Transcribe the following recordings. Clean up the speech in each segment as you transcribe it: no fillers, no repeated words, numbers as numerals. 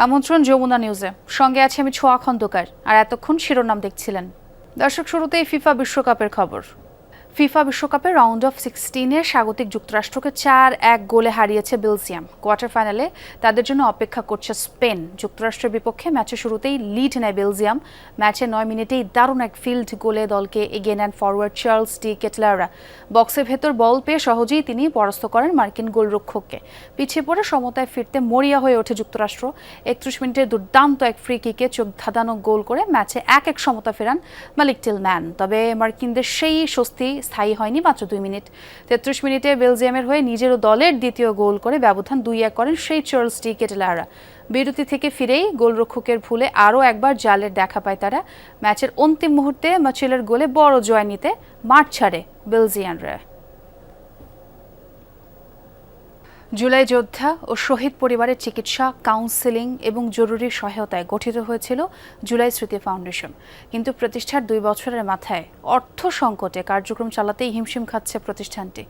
আমন্ত্রণ যমুনা নিউজে, সঙ্গে আছে আমি ছোঁয়া খন্দকার। আর এতক্ষণ শিরোনাম দেখছিলেন। দর্শক, শুরুতেই ফিফা বিশ্বকাপের খবর। ফিফা বিশ্বকাপের রাউন্ড অফ 16-এ স্বাগতিক যুক্তরাষ্ট্রকে 4-1 গোলে হারিয়েছে বেলজিয়াম। কোয়ার্টার ফাইনালে তাদের জন্য অপেক্ষা করছে স্পেন। যুক্তরাষ্ট্রের বিপক্ষে ম্যাচের শুরুতেই লিড নেয় বেলজিয়াম। ম্যাচে 9 মিনিটেই দারুণ এক ফিল্ড গোলে দলকে এগিয়ে নেন ফরওয়ার্ড চার্লস ডি কেটলাররা। বক্সের ভেতর বল পেয়ে সহজেই তিনি পরাস্ত করেন মার্কিন গোলরক্ষককে। পিছিয়ে পড়ে সমতায় ফিরতে মরিয়া হয়ে ওঠে যুক্তরাষ্ট্র। 31 মিনিটের দুর্দান্ত এক ফ্রি কিকে চোখ ধাঁধানো গোল করে ম্যাচে 1-1 সমতা ফেরান মালিক টিলম্যান। তবে মার্কিনদের সেই স্বস্তি স্থায়ী হয়নি মাত্র 2 মিনিট। 33 মিনিটে বেলজিয়ামের হয়ে নিজেরও দলের দ্বিতীয় গোল করে ব্যবধান 2-1 করেন সেই চার্লস ডি কেটলাররা। বিরতি থেকে ফিরেই গোলরক্ষকের ভুলে আরও একবার জালের দেখা পায় তারা। ম্যাচের অন্তিম মুহূর্তে মাচেলের গোলে বড় জয় নিতে মাঠ ছাড়ে বেলজিয়ানরা। জুলাই যোদ্ধা ও শহীদ পরিবারের চিকিৎসা, কাউন্সেলিং এবং জরুরি সহায়তায় গঠিত হয়েছিল জুলাই স্মৃতি ফাউন্ডেশন। কিন্তু প্রতিষ্ঠার 2 বছরের মাথায় অর্থ সংকটে কার্যক্রম চালাতেই হিমশিম খাচ্ছে প্রতিষ্ঠানটি।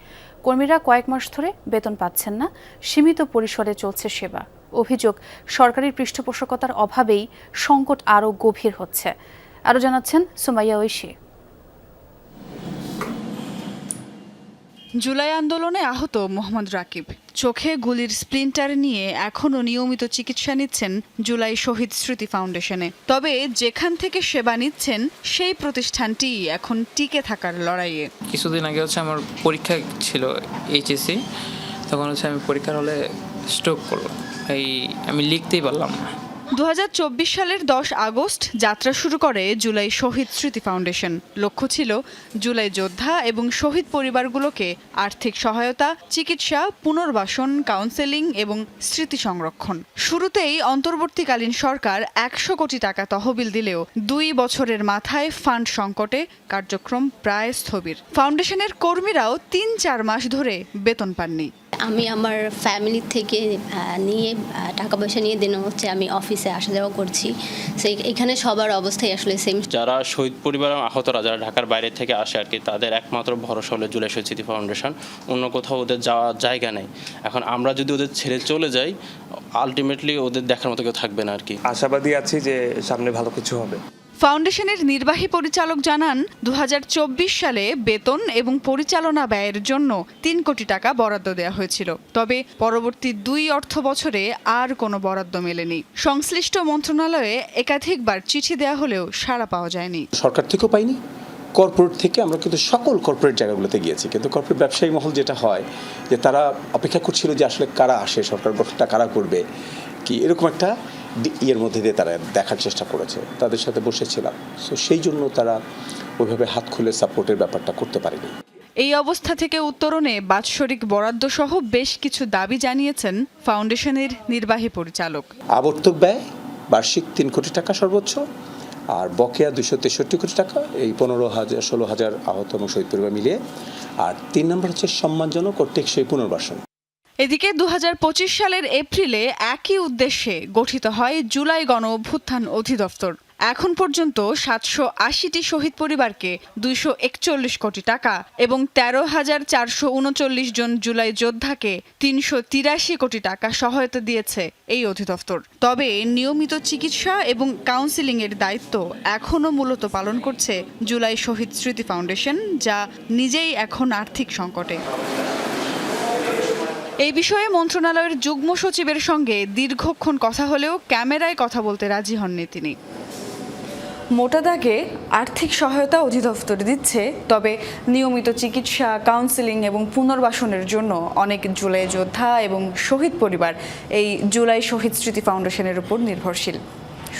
কর্মীরা কয়েক মাস ধরে বেতন পাচ্ছেন না, সীমিত পরিসরে চলছে সেবা। অভিযোগ, সরকারি পৃষ্ঠপোষকতার অভাবেই সংকট আরও গভীর হচ্ছে। আরও জানাচ্ছেন সুমাইয়া ঐশী। জুলাই আন্দোলনে আহত মোহাম্মদ রাকিব চোখে গুলির স্প্লিন্টার নিয়ে এখনও নিয়মিত চিকিৎসা নিচ্ছেন জুলাই শহীদ স্মৃতি ফাউন্ডেশনে। তবে যেখান থেকে সেবা নিচ্ছেন সেই প্রতিষ্ঠানটি এখন টিকে থাকার লড়াইয়ে। কিছুদিন আগে আমার পরীক্ষা ছিল এইচএসসি, তখন আমি পরীক্ষার হলে স্ট্রোক করলাম, আমি লিখতেই পারলাম না। 2024 সালের 10 আগস্ট যাত্রা শুরু করে জুলাই শহীদ স্মৃতি ফাউন্ডেশন। লক্ষ্য ছিল জুলাই যোদ্ধা এবং শহীদ পরিবারগুলোকে আর্থিক সহায়তা, চিকিৎসা, পুনর্বাসন, কাউন্সেলিং এবং স্মৃতি সংরক্ষণ। শুরুতেই অন্তর্বর্তীকালীন সরকার 100 কোটি টাকা তহবিল দিলেও 2 বছরের মাথায় ফান্ড সংকটে কার্যক্রম প্রায় স্থবির। ফাউন্ডেশনের কর্মীরাও 3-4 মাস ধরে বেতন পাননি। আমি আমার ফ্যামিলি থেকে নিয়ে টাকা পয়সা নিয়ে দিন হচ্ছে আমি অফিসে আসা যাওয়া করছি। সেই এখানে সবার অবস্থাই আসলে সেম। যারা শহীদ পরিবার আহতরা যারা ঢাকার বাইরে থেকে আসে আর কি, তাদের একমাত্র ভরসা হলো জুলাই শহীদ স্মৃতি ফাউন্ডেশন। অন্য কোথাও ওদের যাওয়ার জায়গা নেই। এখন আমরা যদি ওদের ছেড়ে চলে যাই, আলটিমেটলি ওদের দেখার মতো কেউ থাকবে না আর কি। আশাবাদী আছি যে সামনে ভালো কিছু হবে। ফাউন্ডেশনের নির্বাহী পরিচালক জানান, 2024 সালে বেতন এবং পরিচালনা ব্যয়ের জন্য 3 কোটি টাকা বরাদ্দ দেওয়া হয়েছিল। তবে পরবর্তী 2 অর্থ বছরে আর কোনো বরাদ্দ মেলেনি। সংশ্লিষ্ট মন্ত্রণালয়ে একাধিকবার চিঠি দেওয়া হলেও সাড়া পাওয়া যায়নি। সরকার থেকেও পাইনি, কর্পোরেট থেকে আমরা কিন্তু সকল কর্পোরেট জায়গাগুলোতে গিয়েছি, কিন্তু কর্পোরেট ব্যবসায়ী মহল যেটা হয় যে তারা অপেক্ষা করছিল যে আসলে কারা আসে, সরকার গঠনটা কারা করবে, কি এরকম একটা ইয়ের মধ্যে দিয়ে তারা দেখার চেষ্টা করেছে। তাদের সাথে বসেছিলাম, সো সেই জন্য তারা ওইভাবে হাত খুলে সাপোর্টের ব্যাপারটা করতে পারেনি। এই অবস্থা থেকে উত্তরণে বাৎসরিক বরাদ্দ সহ বেশ কিছু দাবি জানিয়েছেন ফাউন্ডেশনের নির্বাহী পরিচালক। আবর্তক ব্যয় বার্ষিক 3 কোটি টাকা সর্বোচ্চ, আর বকেয়া 263 কোটি টাকা, এই 16,000 আহত এবং শহীদ পরিবার মিলিয়ে। আর 3 নম্বর হচ্ছে সম্মানজনক ও টেকসই পুনর্বাসন। এদিকে 2025 সালের এপ্রিলে একই উদ্দেশ্যে গঠিত হয় জুলাই গণ অভ্যুত্থান অধিদপ্তর। এখন পর্যন্ত 780টি শহীদ পরিবারকে 241 কোটি টাকা এবং 13,439 জন জুলাই যোদ্ধাকে 383 কোটি টাকা সহায়তা দিয়েছে এই অধিদপ্তর। তবে নিয়মিত চিকিৎসা এবং কাউন্সেলিংয়ের দায়িত্ব এখনও মূলত পালন করছে জুলাই শহীদ স্মৃতি ফাউন্ডেশন, যা নিজেই এখন আর্থিক সংকটে। এই বিষয়ে মন্ত্রণালয়ের যুগ্ম সচিবের সঙ্গে দীর্ঘক্ষণ কথা হলেও ক্যামেরায় কথা বলতে রাজি হননি তিনি। মোটা দাগে আর্থিক সহায়তা অধিদপ্তর দিচ্ছে, তবে নিয়মিত চিকিৎসা, কাউন্সেলিং এবং পুনর্বাসনের জন্য অনেক জুলাই যোদ্ধা এবং শহীদ পরিবার এই জুলাই শহীদ স্মৃতি ফাউন্ডেশনের উপর নির্ভরশীল।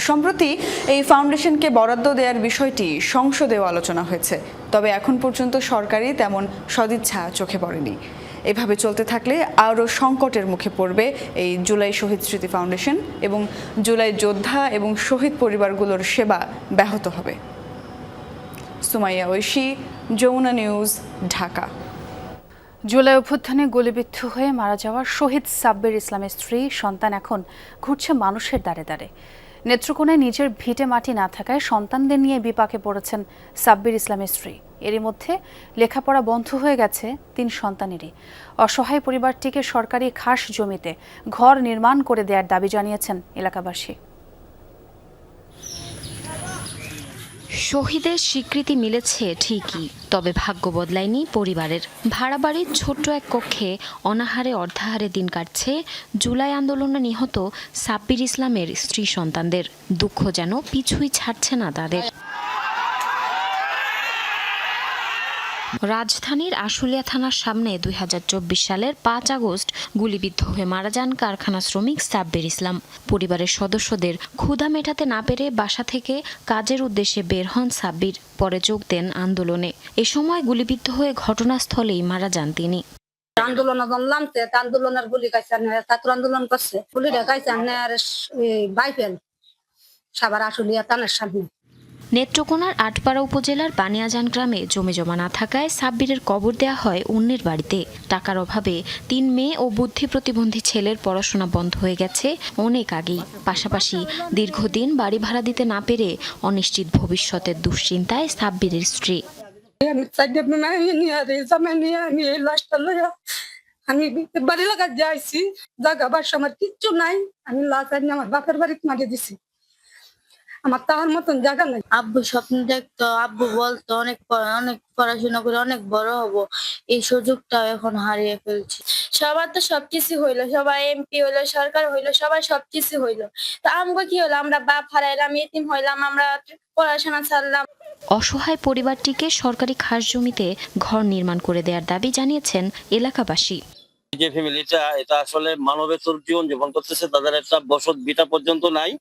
সম্প্রতি এই ফাউন্ডেশনকে বরাদ্দ দেওয়ার বিষয়টি সংসদেও আলোচনা হয়েছে, তবে এখন পর্যন্ত সরকারি তেমন সদিচ্ছা চোখে পড়েনি। এভাবে চলতে থাকলে আরও সংকটের মুখে পড়বে এই জুলাই শহীদ স্মৃতি ফাউন্ডেশন এবং জুলাই যোদ্ধা এবং শহীদ পরিবারগুলোর সেবা ব্যাহত হবে। সুমাইয়া ঐশী, যমুনা নিউজ, ঢাকা। জুলাই অভ্যুত্থানে গুলিবিদ্ধ হয়ে মারা যাওয়া শহীদ সাব্বির ইসলামের স্ত্রী সন্তান এখন ঘুরছে মানুষের দ্বারে দ্বারে। নেত্রকোনায় নিজের ভিটে মাটি না থাকায় সন্তানদের নিয়ে বিপাকে পড়েছেন সাব্বির ইসলামের স্ত্রী। এরই মধ্যে লেখাপড়া বন্ধ হয়ে গেছে 3 সন্তানেরই। অসহায় পরিবারটিকে সরকারি খাস জমিতে ঘর নির্মাণ করে দেওয়ার দাবি জানিয়েছেন এলাকাবাসী। শহীদের স্বীকৃতি মিলেছে ঠিকই, তবে ভাগ্য বদলায়নি পরিবারের। ভাড়া বাড়ির ছোট্ট এক কক্ষে অনাহারে অর্ধাহারে দিন কাটছে জুলাই আন্দোলনে নিহত সাব্বির ইসলামের স্ত্রী সন্তানদের। দুঃখ যেন পিছুই ছাড়ছে না তাদের। রাজধানীর আশুলিয়া থানার সামনে 2024 সালের 5 আগস্ট গুলিবিদ্ধ হয়ে মারা যান কারখানা শ্রমিক সাব্বির ইসলাম। পরিবারের সদস্যদের ক্ষুধা মেটাতে না পেরে বাসা থেকে কাজের উদ্দেশ্যে বের হন সাব্বির, পরে যোগ দেন আন্দোলনে। এ সময় গুলিবিদ্ধ হয়ে ঘটনাস্থলেই মারা যান তিনি। আন্দোলন নামতে আন্দোলনের গুলি খাইছে, ছাত্র আন্দোলন করছে, গুলি খাইছে বাইফেল সাবার আশুলিয়া থানার সামনে। নেত্রকোনার আটপাড়া উপজেলার বানিয়াজান গ্রামে জমি জমা না থাকায় সাব্বিরের কবর দেয়া হয় অন্যের বাড়িতে। টাকার অভাবে 3 মেয়ে ও বুদ্ধি প্রতিবন্ধী ছেলের পড়াশোনা বন্ধ হয়ে গেছে অনেক আগেই। পাশাপাশি দীর্ঘদিন বাড়ি ভাড়া দিতে না পেরে অনিশ্চিত ভবিষ্যতের দুশ্চিন্তায় সাব্বিরের স্ত্রী। আমি বাড়ি লাগা যাইছি, জায়গা বাসা আমার কিচ্ছু নাই। আমি লাশ আমার বাপের বাড়িতে মারিয়ে দিছি, আমার তাহার মতন জায়গা নাই। আব্বু স্বপ্ন দেখতো, আব্বু বলতো অনেক পড়াশোনা করে অনেক বড় হব, এই সুযোগটাও এখন হারিয়ে ফেলছি। সবার তো সবকিছু হইলো, সবাই এমপি হইলো, সরকার হইলো, সবাই সবকিছু হইলো, তো আমগো কি হলো? আমরা বাপ হারাইলাম, এতিম হইলাম, আমরা পড়াশোনা ছাড়লাম। অসহায় পরিবারটিকে সরকারি খাস জমিতে ঘর নির্মাণ করে দেওয়ার দাবি জানিয়েছেন এলাকাবাসী। যে ফ্যামিলিটা এটা আসলে মানবেতর জীবন যাপন করতেছে, তাদের একটা বসত ভিটা পর্যন্ত নাই।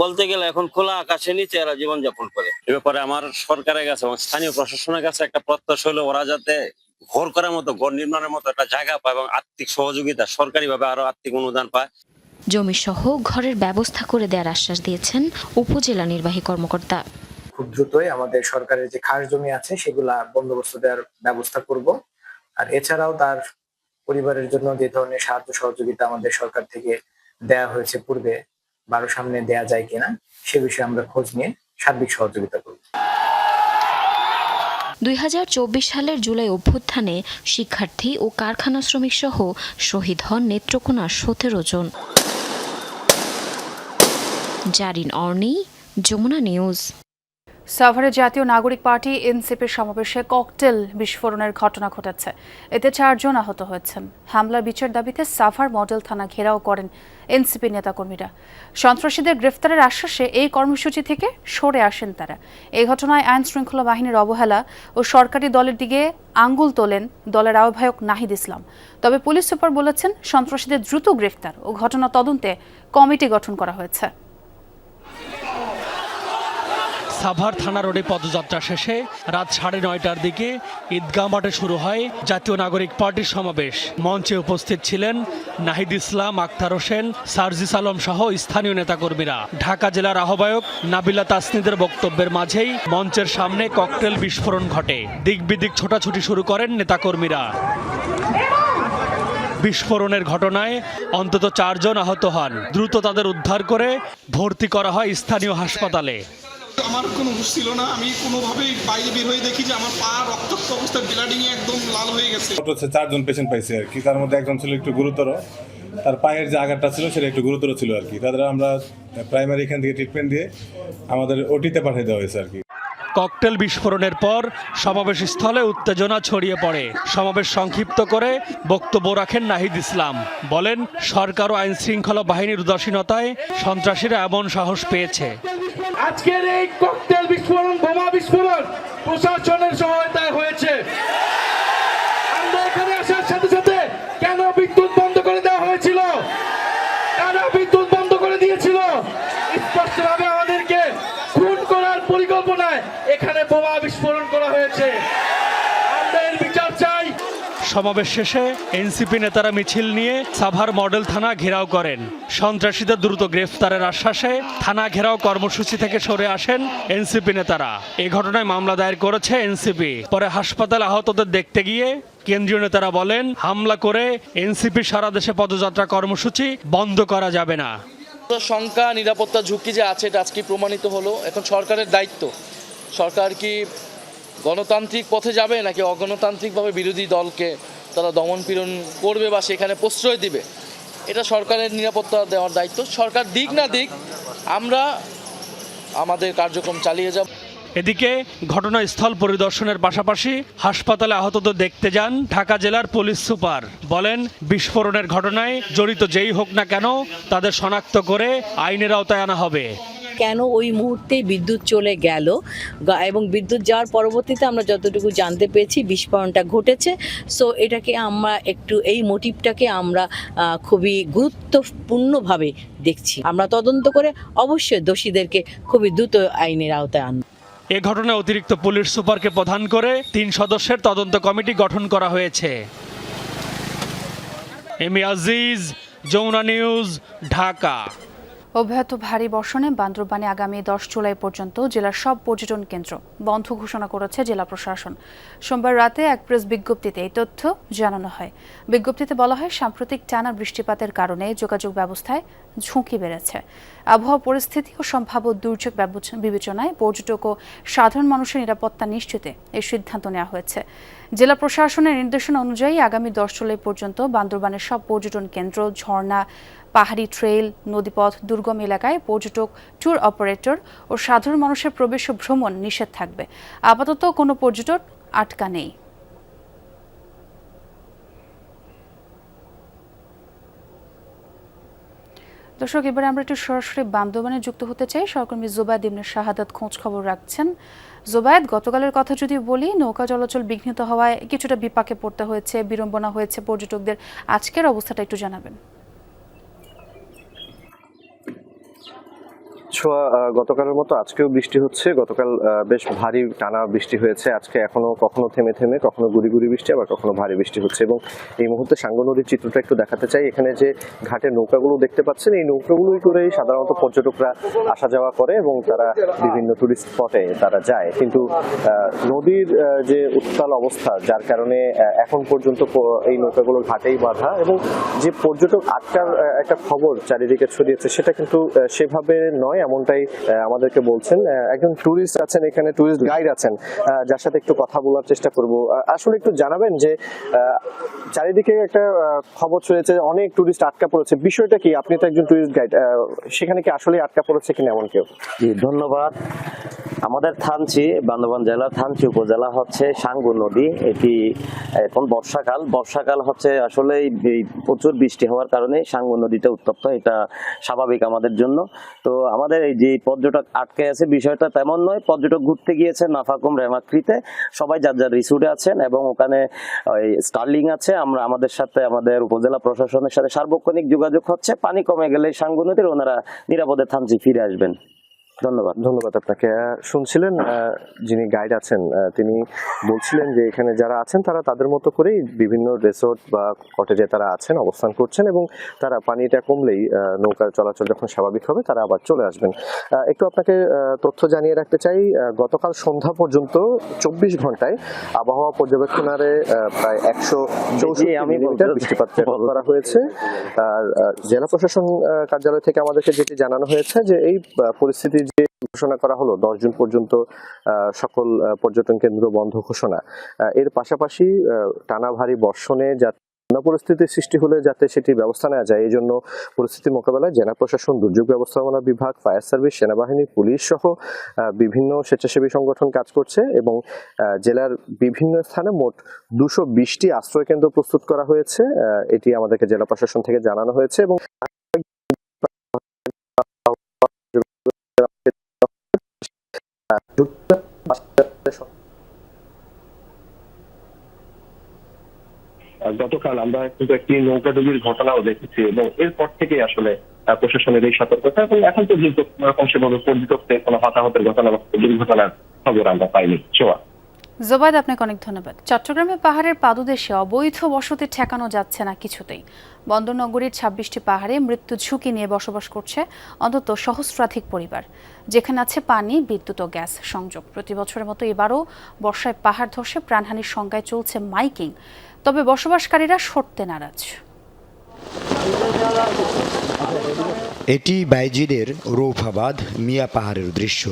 বলতে গেলে এখন খোলা আকাশের নিচে এরা জীবনযাপন করে। এ ব্যাপারে আমার সরকারের কাছে এবং স্থানীয় প্রশাসনের কাছে একটা প্রত্যাশা হলো ওরা যাতে ঘর করার মতো, ঘর নির্মাণের মতো একটা জায়গা পায় এবং আর্থিক সহযোগিতা সরকারিভাবে আরো আর্থিক অনুদান পায়। জমিসহ ঘরের ব্যবস্থা করে দেওয়ার আশ্বাস দিয়েছেন উপজেলা নির্বাহী কর্মকর্তা। খুব দ্রুতই আমাদের সরকারের যে খাস জমি আছে সেগুলা বন্দোবস্ত দেওয়ার ব্যবস্থা করব। আর এছাড়াও তার পরিবারের জন্য যে ধরনের সাহায্য সহযোগিতা আমাদের সরকার থেকে দেয়া হয়েছে পূর্বে, বারো সামনে দেয়া যায় কিনা সে বিষয়ে আমরা খোঁজ নিয়ে সার্বিক সহযোগিতা করব। 2024 সালের জুলাই অভ্যুত্থানে শিক্ষার্থী ও কারখানা শ্রমিক সহ শহীদ হন নেত্রকোনার 17 জন। জারিন অর্নি, যমুনা নিউজ। সাভারে জাতীয় নাগরিক পার্টি এনসিপির সমাবেশে ককটেল বিস্ফোরণের ঘটনা ঘটেছে। এতে 4 জন আহত হয়েছেন। হামলার বিচার দাবিতে সাভার মডেল থানা ঘেরাও করেন এনসিপি নেতাকর্মীরা। সন্ত্রাসীদের গ্রেফতারের আশ্বাসে এই কর্মসূচি থেকে সরে আসেন তারা। এই ঘটনায় আইন শৃঙ্খলা বাহিনীর অবহেলা ও সরকারি দলের দিকে আঙ্গুল তোলেন দলের আহ্বায়ক নাহিদ ইসলাম। তবে পুলিশ সুপার বলেছেন, সন্ত্রাসীদের দ্রুত গ্রেফতার ও ঘটনা তদন্তে কমিটি গঠন করা হয়েছে। সাভার থানা রোডে পদযাত্রা শেষে রাত 9:30টার দিকে ঈদগাহ মাঠে শুরু হয় জাতীয় নাগরিক পার্টির সমাবেশ। মঞ্চে উপস্থিত ছিলেন নাহিদ ইসলাম, আক্তার হোসেন, সার্জিস আলম সহ স্থানীয় নেতাকর্মীরা। ঢাকা জেলার আহ্বায়ক নাবিলা তাসনিদের বক্তব্যের মাঝেই মঞ্চের সামনে ককটেল বিস্ফোরণ ঘটে। দিক বিদিক ছোটাছুটি শুরু করেন নেতাকর্মীরা। বিস্ফোরণের ঘটনায় অন্তত 4 জন আহত হন। দ্রুত তাদের উদ্ধার করে ভর্তি করা হয় স্থানীয় হাসপাতালে। আমার কোনো হুঁশ ছিল না, আমি কোনোভাবেই বাইরে বের হয়ে দেখি যে আমার পা রক্তাক্ত অবস্থায় ব্লিডিং এ একদম লাল হয়ে গেছে। 4 জন পেশেন্ট পাইছে আর কি, তার মধ্যে একজন ছিল একটু গুরুতর, তার পায়ের যে আঘাতটা ছিল সেটা একটু গুরুতর ছিল আর কি। তাদের আমরা প্রাইমারি এখান থেকে ট্রিটমেন্ট দিয়ে আমাদের ওটিতে পাঠিয়ে দেওয়া হয়েছে আর কি। ককটেল বিস্ফোরণের পর সমাবেশ স্থলে উত্তেজনা ছড়িয়ে পড়ে। সমাবেশ সংক্ষিপ্ত করে বক্তব্য রাখেন নাহিদ ইসলাম। বলেন, সরকার ও আইন শৃঙ্খলা বাহিনীর উদাসীনতায় সন্ত্রাসীরা এমন সাহস পেয়েছে। আজকের এই ককটেল বিস্ফোরণ, বোমা বিস্ফোরণ প্রশাসনের সহায়তায় হয়েছে। আমরা এখানে আসার সাথে সাথে কেন বিদ্যুৎ বন্ধ করে দেওয়া হয়েছিল, কারা বিদ্যুৎ বন্ধ করে দিয়েছিল, স্পষ্টভাবে আমাদেরকে খুন করার পরিকল্পনায় এখানে বোমা বিস্ফোরণ করা হয়েছে। আমরা এর বিচার চাই। সমাবেশ শেষে এনসিপি নেতারা মিছিল নিয়ে সাভার মডেল থানা ঘেরাও করেন। সন্ত্রাসীদের দ্রুত গ্রেফতারের আশ্বাসে থানা ঘেরাও কর্মসূচি থেকে সরে আসেন এনসিপি নেতারা। এই ঘটনায় মামলা দায়ের করেছে এনসিপি। পরে হাসপাতালে আহতদের দেখতে গিয়ে কেন্দ্রীয় নেতারা বলেন, হামলা করে এনসিপি সারা দেশে পদযাত্রা কর্মসূচি বন্ধ করা যাবে না। শঙ্কা, নিরাপত্তা ঝুঁকি যে আছে এটা আজকে প্রমাণিত হলো। এখন সরকারের দায়িত্ব, সরকার কি গণতান্ত্রিক পথে যাবে নাকি অগণতান্ত্রিকভাবে বিরোধী দলকে তারা দমন পীড়ন করবে বা সেখানে প্রশ্রয় দিবে, এটা সরকারের নিরাপত্তা দেওয়ার দায়িত্ব। সরকার দিক না দিক, আমরা আমাদের কার্যক্রম চালিয়ে যাব। এদিকে ঘটনাস্থল পরিদর্শনের পাশাপাশি হাসপাতালে আহতদের দেখতে যান ঢাকা জেলার পুলিশ সুপার। বলেন, বিস্ফোরণের ঘটনায় জড়িত যেই হোক না কেন তাদের শনাক্ত করে আইনের আওতায় আনা হবে। কেন ওই মুহূর্তে বিদ্যুৎ চলে গেল এবং বিদ্যুৎ যাওয়ার পরবর্তীতে আমরা যতটুকু জানতে পেরেছি বিস্ফোরণটা ঘটেছে। সো এটাকে আমরা একটু এই মোটিভটাকে আমরা খুবই গুরুত্বপূর্ণভাবে দেখছি। আমরা তদন্ত করে অবশ্যই দোষীদেরকে খুবই দ্রুত আইনের আওতায় আনব। এ ঘটনায় অতিরিক্ত পুলিশ সুপারকে প্রধান করে 3 সদস্যের তদন্ত কমিটি গঠন করা হয়েছে। এমি আজিজ, যমুনা নিউজ, ঢাকা। অব্যাহত ভারী বর্ষণে বান্দরবানে আগামী 10 জুলাই পর্যন্ত জেলার সব পর্যটন কেন্দ্র বন্ধ ঘোষণা করেছে জেলা প্রশাসন। সোমবার রাতে এক প্রেস বিজ্ঞপ্তিতে এই তথ্য জানানো হয়। বিজ্ঞপ্তিতে বলা হয়, সাম্প্রতিক টানা বৃষ্টিপাতের কারণে যোগাযোগ ব্যবস্থায় ঝুঁকি বেড়েছে। আবহাওয়া পরিস্থিতি ও সম্ভাব্য দুর্যোগ বিবেচনায় পর্যটক ও সাধারণ মানুষের নিরাপত্তা নিশ্চিতে এই সিদ্ধান্ত নেওয়া হয়েছে। জেলা প্রশাসনের নির্দেশনা অনুযায়ী আগামী 10 জুলাই পর্যন্ত বান্দরবানের সব পর্যটন কেন্দ্র, ঝর্ণা, পাহাড়ি ট্রেইল, নদীপথ, দুর্গম এলাকায় পর্যটক, ট্যুর অপারেটর ও সাধারণ মানুষের প্রবেশ ও ভ্রমণ নিষেধ থাকবে। আপাতত কোনো পর্যটক আটকা নেই। দর্শক, এবারে আমরা একটু সরাসরি বান্দরবানে যুক্ত হতে চাই। সহকর্মী জোবায়েদ ইবনে শাহাদাত খোঁজ খবর রাখছেন। জোবায়েদ, গতকালের কথা যদি বলি, নৌকা চলাচল বিঘ্নিত হওয়ায় কিছুটা বিপাকে পড়তে হয়েছে, বিড়ম্বনা হয়েছে পর্যটকদের। আজকের অবস্থাটা একটু জানাবেন। গতকালের মতো আজকেও বৃষ্টি হচ্ছে। গতকাল বেশ ভারী টানা বৃষ্টি হয়েছে। আজকে এখনো কখনো থেমে থেমে, কখনো গুড়ি গুড়ি বৃষ্টি, আবার কখনো ভারী বৃষ্টি হচ্ছে। এবং এই মুহূর্তে সাঙ্গু নদীর চিত্রটা একটু দেখাতে চাই। এখানে যে ঘাটে নৌকাগুলো দেখতে পাচ্ছেন, এই নৌকাগুলোই করেই সাধারণত পর্যটকরা আসা যাওয়া করে এবং তারা বিভিন্ন টুরিস্ট স্পটে তারা যায়। কিন্তু নদীর যে উত্তাল অবস্থা, যার কারণে এখন পর্যন্ত এই নৌকাগুলো ঘাটেই বাঁধা, এবং যে পর্যটক আটকার একটা খবর চারিদিকে ছড়িয়েছে, সেটা কিন্তু সেভাবে নয়, এমনটাই আমাদেরকে বলছেন। একজন টুরিস্ট আছেন এখানে, টুরিস্ট গাইড আছেন, যার সাথে একটু কথা বলার চেষ্টা করব। আসলে একটু জানাবেন যে চারিদিকে একটা খবর ছড়িয়েছে, অনেক টুরিস্ট আটকা পড়েছে, বিষয়টা কি? আপনি তো একজন টুরিস্ট গাইড, সেখানে কি আসলে আটকা পড়েছে কিনা এমন কেউ? জি, ধন্যবাদ। আমাদের থানচি, বান্দরবান জেলার থানচি উপজেলা হচ্ছে সাঙ্গু নদী। এটি এখন বর্ষাকাল হচ্ছে আসলে প্রচুর বৃষ্টি হওয়ার কারণে সাঙ্গু নদীটা উত্তপ্ত, এটা স্বাভাবিক আমাদের জন্য। তো আমাদের এই যে পর্যটক আটকে আছে, বিষয়টা তেমন নয়। পর্যটক ঘুরতে গিয়েছে নাফাকুম, রেমাক্রিতে, সবাই যার যার রিসোর্টে আছেন এবং ওখানে স্টার্লিং আছে। আমাদের সাথে, আমাদের উপজেলা প্রশাসনের সাথে সার্বক্ষণিক যোগাযোগ হচ্ছে। পানি কমে গেলে সাঙ্গু নদীর ওনারা নিরাপদে থানচি ফিরে আসবেন। ধন্যবাদ আপনাকে। শুনছিলেন যিনি গাইড আছেন, তিনি বলছিলেন যে এখানে যারা আছেন তারা তাদের মতো করেই বিভিন্ন রিসোর্ট বা কটেজে তারা আছেন, অবস্থান করছেন, এবং তারা পানিটা কমলেই নৌকার চলাচল যখন স্বাভাবিক হবে তারা আবার চলে আসবেন। একটু আপনাকে তথ্য জানিয়ে রাখতে চাই, গতকাল সন্ধ্যা পর্যন্ত 24 ঘন্টায় আবহাওয়া পর্যবেক্ষণারে প্রায় 164 মিলিমিটার বৃষ্টিপাত রেকর্ড করা হয়েছে। আর জেলা প্রশাসন কার্যালয় থেকে আমাদেরকে যেটি জানানো হয়েছে যে এই পরিস্থিতি যে ঘোষণা করা হলো 10 জুন পর্যন্ত সকল পর্যটন কেন্দ্র বন্ধ ঘোষণা, এর পাশাপাশি টানা ভারী বর্ষণে পরিস্থিতির সৃষ্টি হলে যাতে সেটি ব্যবস্থা নেওয়া যায়, এই জন্য পরিস্থিতি মোকাবেলায় জেলা প্রশাসন, দুর্যোগ ব্যবস্থাপনা বিভাগ, ফায়ার সার্ভিস, সেনাবাহিনী, পুলিশ সহ বিভিন্ন স্বেচ্ছাসেবী সংগঠন কাজ করছে। এবং জেলার বিভিন্ন স্থানে মোট 220টি আশ্রয় কেন্দ্র প্রস্তুত করা হয়েছে, এটি আমাদেরকে জেলা প্রশাসন থেকে জানানো হয়েছে। এবং গতকাল আমরা কিন্তু একটি নৌকাডুবির ঘটনাও দেখেছি এবং এরপর থেকে আসলে প্রশাসনের এই সতর্কতা, এবং এখন পর্যন্ত সেভাবে পর্যটকদের কোনো হতাহতের ঘটনা বা দুর্ঘটনার খবর আমরা পাইনি। জোবায়েদ, আপনাকে অনেক ধন্যবাদ। চট্টগ্রামে পাহাড়ের পাদদেশে অবৈধ বসতি ঠেকানো যাচ্ছে না কিছুতেই। বন্দরনগরীর 26টি পাহাড়ে মৃত্যু ঝুঁকি নিয়ে বসবাস করছে অন্তত সহস্রাধিক পরিবার, যেখানে আছে পানি, বিদ্যুৎ ও গ্যাস সংযোগ। প্রতি বছরের মতো এবারও বর্ষায় পাহাড় ধসে প্রাণহানির সংখ্যায় চলছে মাইকিং, তবে বসবাসকারীরা সরতে নারাজ। এটি বাইজিদের রৌফাবাদ মিয়া পাহাড়ের দৃশ্য।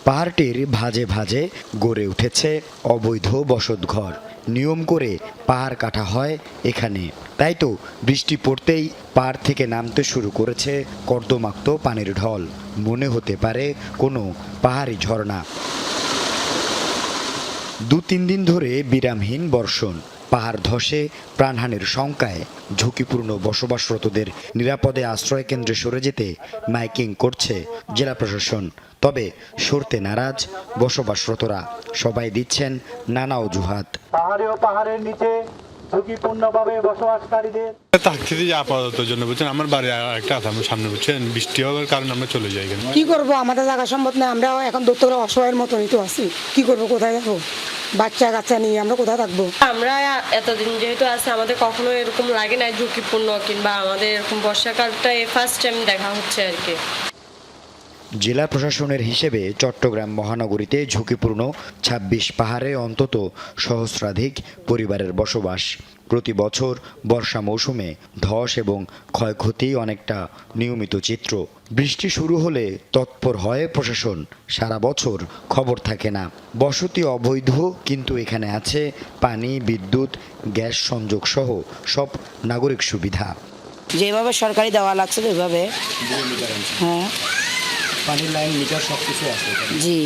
পাহাড়টির ভাঁজে ভাঁজে গড়ে উঠেছে অবৈধ বসতঘর। নিয়ম করে পাহাড় কাটা হয় এখানে। তাই তো বৃষ্টি পড়তেই পাহাড় থেকে নামতে শুরু করেছে কর্দমাক্ত পানির ঢল। মনে হতে পারে কোনো পাহাড়ি ঝর্ণা। 2-3 দিন ধরে বিরামহীন বর্ষণ। পাহাড় ধসে প্রাণহানির শঙ্কায় ঝুঁকিপূর্ণ বসবাসরতদের নিরাপদে আশ্রয় কেন্দ্রে সরে যেতে মাইকিং করছে জেলা প্রশাসন। তবে সরতে নারাজ বসবাসরতরা। সবাই দিচ্ছেন নানা অজুহাত। পাহাড়ের নিচে ঝুঁকিপূর্ণভাবে বসবাসকারীদের থাকতে আপাতত জন্য বুঝছেন, আমার বাড়ি একটা আছে আমার সামনে, বুঝছেন, বৃষ্টি হওয়ার কারণে আমরা চলে যাই। কি করবো, আমাদের জায়গা সম্ভব না, আমরা এখন দত্তরা অসহায়ের মতনই তো আছি। কি করবো, কোথায় যাবো, বাচ্চা কাচ্চা নিয়ে আমরা কোথায় থাকবো? আমরা এতদিন যেহেতু আছে, আমাদের কখনো এরকম লাগে না ঝুঁকিপূর্ণ, কিংবা আমাদের এরকম বর্ষাকালটা ফার্স্ট টাইম দেখা হচ্ছে আর কি। জেলা প্রশাসনের হিসেবে চট্টগ্রাম মহানগরীতে ঝুঁকিপূর্ণ 26 পাহাড়ে অন্তত সহস্রাধিক পরিবারের বসবাস। প্রতি বছর বর্ষা মৌসুমে ধস এবং ক্ষয়ক্ষতি অনেকটা নিয়মিত চিত্র। বৃষ্টি শুরু হলে তৎপর হয় প্রশাসন, সারা বছর খবর থাকে না। বসতি অবৈধ, কিন্তু এখানে আছে পানি, বিদ্যুৎ, গ্যাস সংযোগ সহ সব নাগরিক সুবিধা। যেভাবে সরকারি দেওয়া লাগছে ওইভাবে। হ্যাঁ, পানির লাইন, মিটার সবকিছু আছে। জি,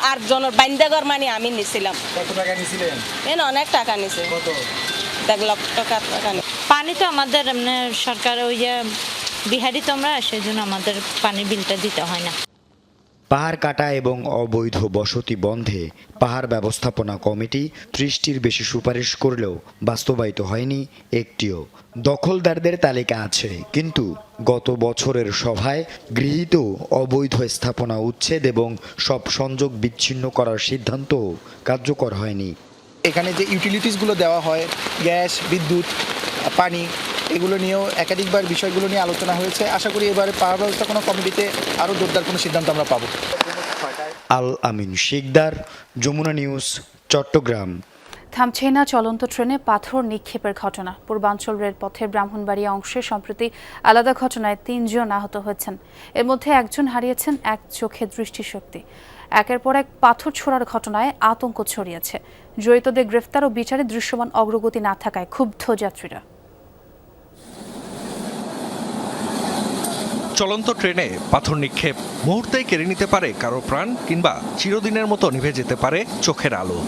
আর জনের বাইন্দাগর মানে আমি নিছিলাম। কত টাকা নিছিলেন? অনেক টাকা নিছে, কত? 1 লাখ টাকা। পানি তো আমাদের সরকার ওই যে বিহারি তো আমরা, সেই জন্য আমাদের পানির বিলটা দিতে হয় না। পাহাড় কাটা এবং অবৈধ বসতি বন্ধে পাহাড় ব্যবস্থাপনা কমিটি 30টির বেশি সুপারিশ করলেও বাস্তবায়িত হয়নি একটিও। দখলদারদের তালিকা আছে, কিন্তু গত বছরের সভায় গৃহীত অবৈধ স্থাপনা উচ্ছেদ এবং সব সংযোগ বিচ্ছিন্ন করার সিদ্ধান্ত কার্যকর হয়নি। এখানে যে ইউটিলিটিসগুলো দেওয়া হয়, গ্যাস, বিদ্যুৎ, পানি, এগুলো নিয়েও একাধিকবার বিষয়গুলো নিয়ে আলোচনা হয়েছে। আশা করি এবারে পাহাড় ব্যবস্থাপনা কমিটিতে আরও জোরদার কোনো সিদ্ধান্ত আমরা পাবো। আল আমিন শিকদার, যমুনা নিউজ, চট্টগ্রাম। থামছে না চলন্ত ট্রেনে পাথর নিক্ষেপের ঘটনা। পূর্বাঞ্চল রেলপথের ব্রাহ্মণবাড়িয়া অংশে সম্প্রতি আলাদা ঘটনায় 3 জন আহত হয়েছেন। এর মধ্যে একজন হারিয়েছেন এক চোখে দৃষ্টিশক্তি। একের পর এক পাথর ছোড়ার ঘটনায় আতঙ্ক ছড়িয়েছে। জড়িতদের গ্রেফতার ও বিচারে দৃশ্যমান অগ্রগতি না থাকায় ক্ষুব্ধ যাত্রীরা। চলন্ত ট্রেনে পাথর নিক্ষেপ মুহূর্তেই কেড়ে নিতে পারে কারো প্রাণ, কিংবা চিরদিনের মতো নিভে যেতে পারে চোখের আলো।